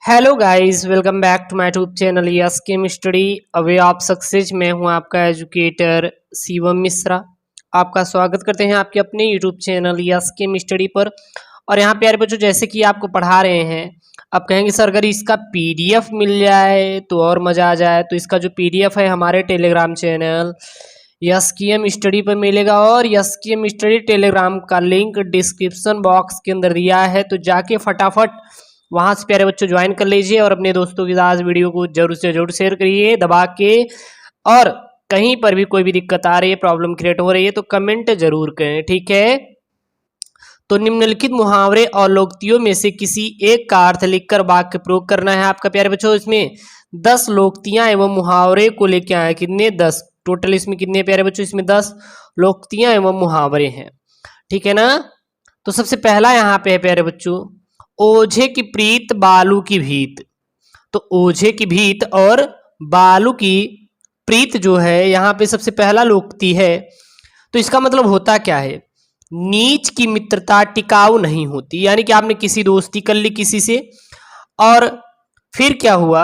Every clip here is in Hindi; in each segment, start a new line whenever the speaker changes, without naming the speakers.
Hello guys, welcome back to my YouTube channel yes chem study a way of success. मैं हूं आपका एजुकेटर शिवम मिश्रा। आपका स्वागत करते हैं आपके अपने YouTube channel yes chem study पर। और यहाँ प्यारे बच्चों, जैसे कि आपको पढ़ा रहे हैं, अब कहेंगे सर अगर इसका पीडीएफ मिल जाए तो और मज़ा आ जाए। तो इसका जो पीडीएफ है हमारे Telegram channel yes chem study पर मिलेगा। और यस केम स्टडी टेलीग्राम का लिंक डिस्क्रिप्शन बॉक्स के अंदर दिया है, तो जाके फटाफट वहां से प्यारे बच्चों ज्वाइन कर लीजिए और अपने दोस्तों के साथ वीडियो को जरूर से जरूर शेयर करिए दबा के। और कहीं पर भी कोई भी दिक्कत आ रही है, प्रॉब्लम क्रिएट हो रही है, तो कमेंट जरूर करें, ठीक है। तो निम्नलिखित मुहावरे और लोकोक्तियों में से किसी एक का अर्थ लिखकर वाक्य प्रयोग करना है आपका प्यारे बच्चों। इसमें 10 लोकोक्तियां एवं मुहावरे को लेके आए। कितने? 10 टोटल। इसमें कितने प्यारे बच्चों? इसमें 10 लोकोक्तियां एवं मुहावरे हैं, ठीक है ना। तो सबसे पहला यहाँ पे है प्यारे बच्चों, ओझे की प्रीत बालू की भीत। तो ओझे की भीत और बालू की प्रीत जो है यहाँ पे सबसे पहला लोकोक्ति है। तो इसका मतलब होता क्या है? नीच की मित्रता टिकाऊ नहीं होती। यानी कि आपने किसी दोस्ती कर ली किसी से, और फिर क्या हुआ,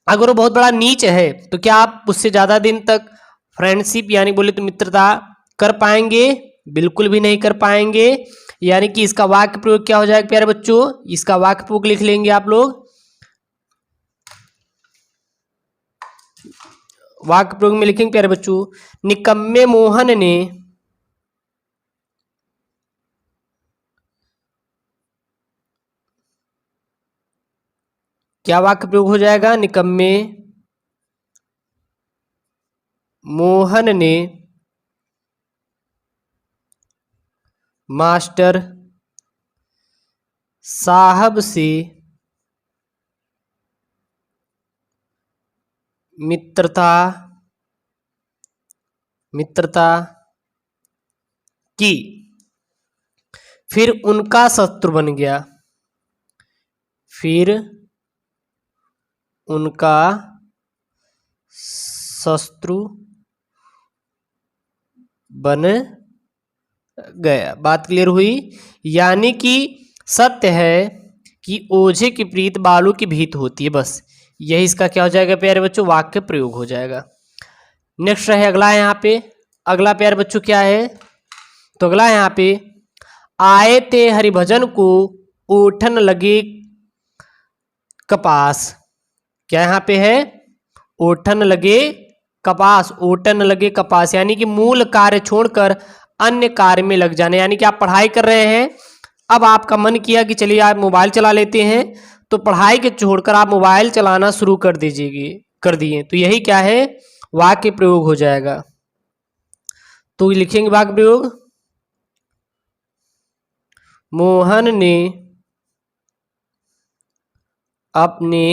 अगर वो बहुत बड़ा नीच है तो क्या आप उससे ज्यादा दिन तक फ्रेंडशिप यानी बोले तो मित्रता कर पाएंगे? बिल्कुल भी नहीं कर पाएंगे। यानी कि इसका वाक्य प्रयोग क्या हो जाएगा प्यारे बच्चों? इसका वाक्य प्रयोग लिख लेंगे आप लोग। वाक्य प्रयोग में लिखेंगे प्यारे बच्चों, निकम्मे मोहन ने क्या वाक्य प्रयोग हो जाएगा? निकम्मे मोहन ने मास्टर साहब से मित्रता की, फिर उनका शत्रु बन गया। फिर उनका शत्रु बन गया। बात क्लियर हुई? यानी कि सत्य है कि ओझे की प्रीत बालू की भीत होती है। बस यही इसका क्या हो जाएगा प्यारे बच्चों? वाक्य प्रयोग हो जाएगा। नेक्स्ट है अगला। यहाँ पे अगला प्यारे बच्चों क्या है? तो अगला यहाँ पे, आए थे हरिभजन को ओठन लगे कपास। क्या यहाँ पे है? ओठन लगे कपास। ओठन लगे कपास यानी कि मूल कार्य छोड़कर अन्य कार्य में लग जाने। यानी कि आप पढ़ाई कर रहे हैं, अब आपका मन किया कि चलिए आप मोबाइल चला लेते हैं, तो पढ़ाई के छोड़कर आप मोबाइल चलाना शुरू कर दिए। तो यही क्या है? वाक्य प्रयोग हो जाएगा। तो लिखेंगे वाक्य प्रयोग, मोहन ने अपने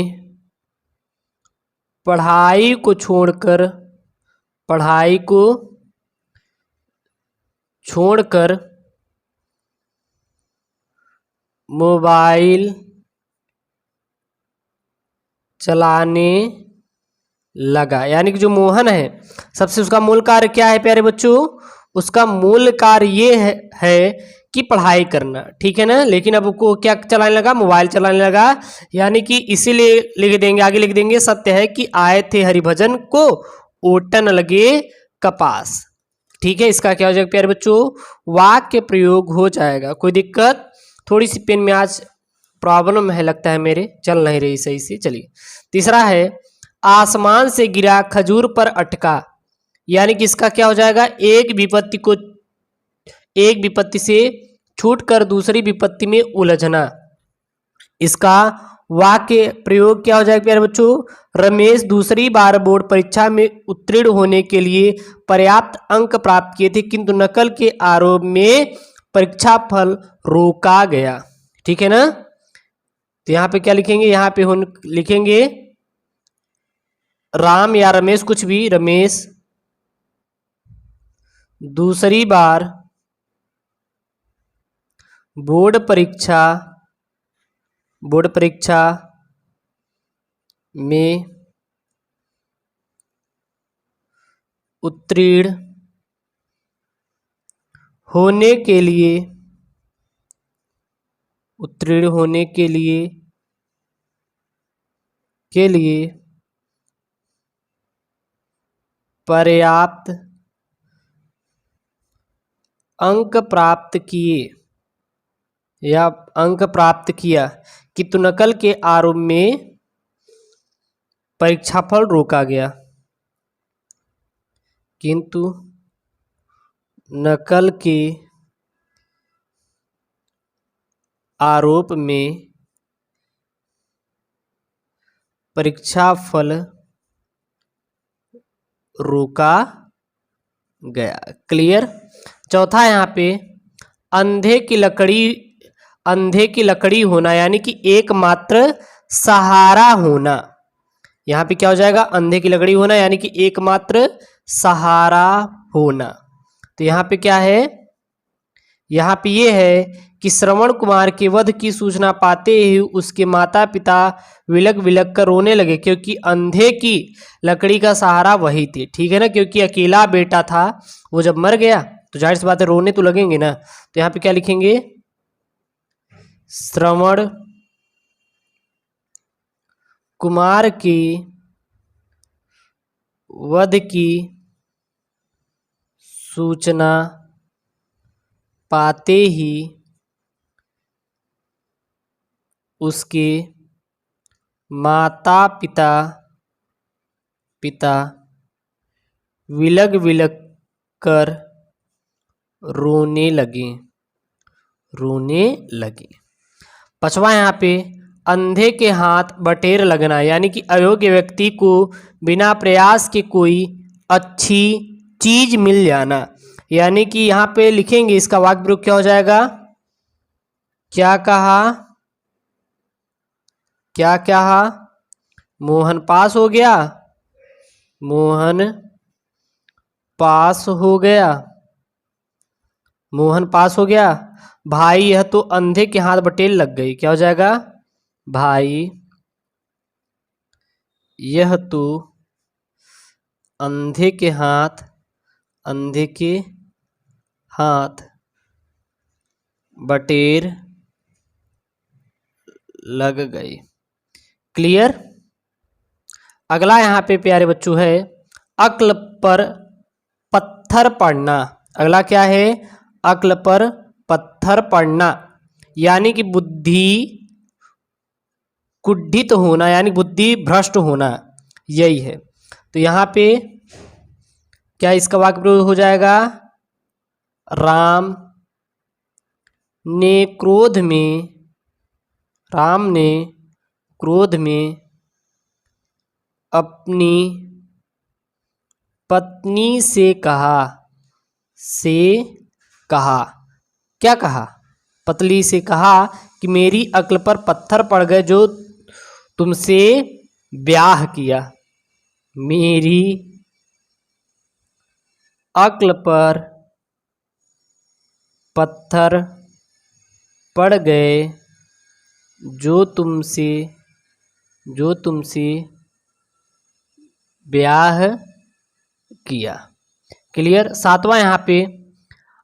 पढ़ाई को छोड़कर मोबाइल चलाने लगा। यानी कि जो मोहन है, सबसे उसका मूल कार्य क्या है प्यारे बच्चों? उसका मूल कार्य ये है कि पढ़ाई करना, ठीक है ना। लेकिन अब वो क्या चलाने लगा? मोबाइल चलाने लगा। यानी कि इसीलिए लिख देंगे, आगे लिख देंगे, सत्य है कि आए थे हरिभजन को ओटन लगे कपास। ठीक है, इसका क्या हो जाएगा प्यारे बच्चों? वाक्य प्रयोग हो जाएगा। कोई दिक्कत? थोड़ी सी पेन में आज प्रॉब्लम है लगता है, मेरे चल नहीं रही सही से। चलिए तीसरा है, आसमान से गिरा खजूर पर अटका। यानी कि इसका क्या हो जाएगा? एक विपत्ति से छूटकर दूसरी विपत्ति में उलझना। इसका वाक्य प्रयोग क्या हो जाएगा प्यारे बच्चों? रमेश दूसरी बार बोर्ड परीक्षा में उत्तीर्ण होने के लिए पर्याप्त अंक प्राप्त किए थे, किंतु नकल के आरोप में परीक्षा फल रोका गया। ठीक है ना। तो यहाँ पे क्या लिखेंगे? यहाँ पे लिखेंगे राम या रमेश, कुछ भी, रमेश दूसरी बार बोर्ड परीक्षा में उत्तीर्ण होने के लिए के लिए पर्याप्त अंक प्राप्त किए या अंक प्राप्त किया किंतु नकल के आरोप में परीक्षाफल रोका गया। किंतु नकल के आरोप में परीक्षाफल रोका गया। क्लियर। चौथा यहाँ पे अंधे की लकड़ी होना यानी कि एकमात्र सहारा होना। यहाँ पे क्या हो जाएगा? अंधे की लकड़ी होना यानी कि एकमात्र सहारा होना। तो यहाँ पे क्या है? यहाँ पे ये है कि श्रवण कुमार के वध की सूचना पाते ही उसके माता पिता विलक विलक कर रोने लगे, क्योंकि अंधे की लकड़ी का सहारा वही थे। ठीक है ना, क्योंकि अकेला बेटा था, वो जब मर गया तो जाहिर सी बात है रोने तो लगेंगे ना। तो यहाँ पे क्या लिखेंगे? श्रवण कुमार के वध की सूचना पाते ही उसके माता पिता विलग विलग कर रोने लगे। पांचवा यहाँ पे अंधे के हाथ बटेर लगना यानी कि अयोग्य व्यक्ति को बिना प्रयास के कोई अच्छी चीज मिल जाना। यानी कि यहाँ पे लिखेंगे, इसका वाक्य प्रयोग क्या हो जाएगा? क्या कहा? मोहन पास हो गया। मोहन पास हो गया। भाई यह तो अंधे के हाथ बटेर लग गई। क्या हो जाएगा? भाई यह तो अंधे के हाथ बटेर लग गई। क्लियर। अगला यहाँ पे प्यारे बच्चों है अक्ल पर पत्थर पड़ना। अगला क्या है? अक्ल पर पत्थर पड़ना यानी कि बुद्धि कुढ़ित होना यानी बुद्धि भ्रष्ट होना, यही है। तो यहाँ पे क्या इसका वाक्य प्रयोग हो जाएगा? राम ने क्रोध में अपनी पत्नी से कहा। क्या कहा? पत्नी से कहा कि मेरी अक्ल पर पत्थर पड़ गए जो तुमसे ब्याह किया। मेरी अक्ल पर पत्थर पड़ गए जो तुमसे ब्याह किया। क्लियर। सातवां यहाँ पे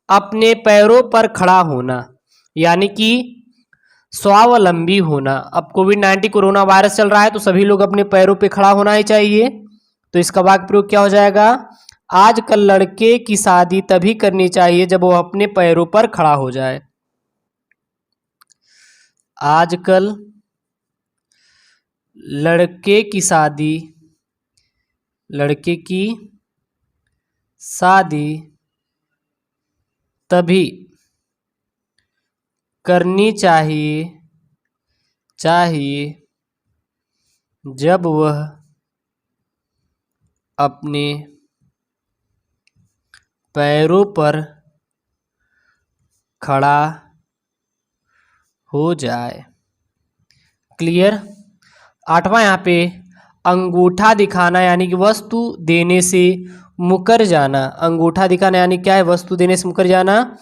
अपने पैरों पर खड़ा होना यानी कि स्वावलंबी होना। अब कोविड-19 कोरोना वायरस चल रहा है तो सभी लोग अपने पैरों पे खड़ा होना ही चाहिए। तो इसका वाक्य प्रयोग क्या हो जाएगा? आजकल लड़के की शादी तभी करनी चाहिए जब वो अपने पैरों पर खड़ा हो जाए। आजकल लड़के की शादी तभी करनी चाहिए जब वह अपने पैरों पर खड़ा हो जाए। क्लियर। आठवां यहाँ पे अंगूठा दिखाना यानी कि वस्तु देने से मुकर जाना। अंगूठा दिखाना यानी क्या है? वस्तु देने से मुकर जाना।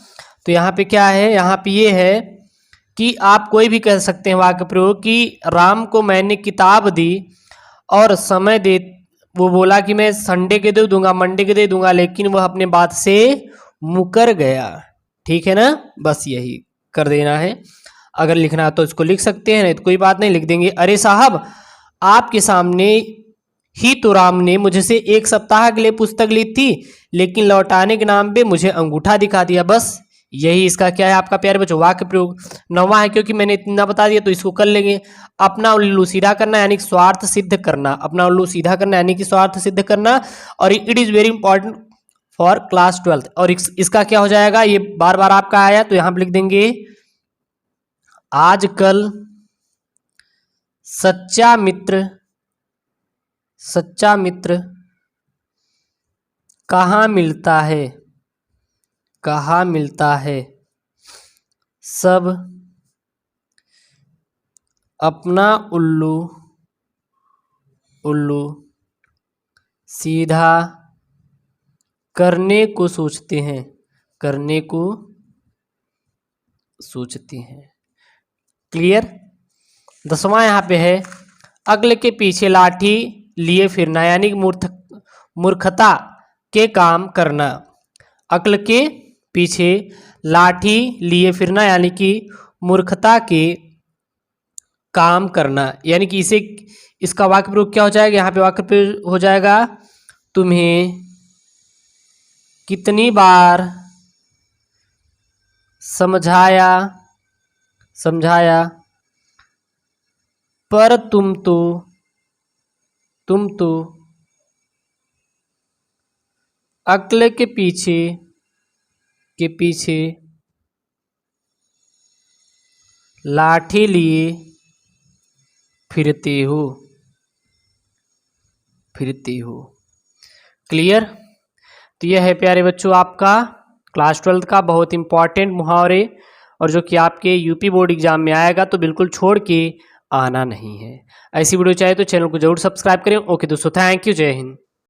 तो यहाँ पे क्या है? यहाँ पे ये है कि आप कोई भी कह सकते हैं वाक्य प्रयोग कि राम को मैंने किताब दी और समय दे, वो बोला कि मैं संडे के दे दूंगा, मंडे के दे दूंगा, लेकिन वह अपने बात से मुकर गया। ठीक है ना, बस यही कर देना है। अगर लिखना है तो इसको लिख सकते हैं, नहीं तो कोई बात नहीं, लिख देंगे अरे साहब आपके सामने ही तो राम ने मुझसे 1 सप्ताह के लिए पुस्तक ली थी, लेकिन लौटाने के नाम पे मुझे अंगूठा दिखा दिया। बस यही इसका क्या है आपका प्यारे बच्चों, वाक्य प्रयोग। नौवां है, क्योंकि मैंने इतना बता दिया तो इसको कर लेंगे। अपना उल्लू सीधा करना यानी कि स्वार्थ सिद्ध करना, अपना उल्लू सीधा करना यानी कि स्वार्थ सिद्ध करना। और it is very important for class 12। और इसका क्या हो जाएगा, ये बार बार आपका आया तो यहां पर लिख देंगे आजकल सच्चा मित्र कहाँ मिलता है, कहाँ मिलता है, सब अपना उल्लू सीधा करने को सोचते हैं, करने को सोचते हैं। क्लियर। 10वां यहाँ पे है, अक्ल के पीछे लाठी लिए फिरना यानी कि मूर्खता के काम करना। अक्ल के पीछे लाठी लिए फिरना यानी कि मूर्खता के काम करना, यानी कि इसका वाक्य प्रयोग क्या हो जाएगा, यहाँ पे वाक्य प्रयोग हो जाएगा तुम्हें कितनी बार समझाया पर तुम तो अक्ल के पीछे लाठी लिए फिरते हो। क्लियर। तो यह है प्यारे बच्चों आपका क्लास 12 का बहुत इंपॉर्टेंट मुहावरे, और जो कि आपके यूपी बोर्ड एग्जाम में आएगा, तो बिल्कुल छोड़ के आना नहीं है। ऐसी वीडियो चाहिए तो चैनल को जरूर सब्सक्राइब करें। ओके दोस्तों, थैंक यू, जय हिंद।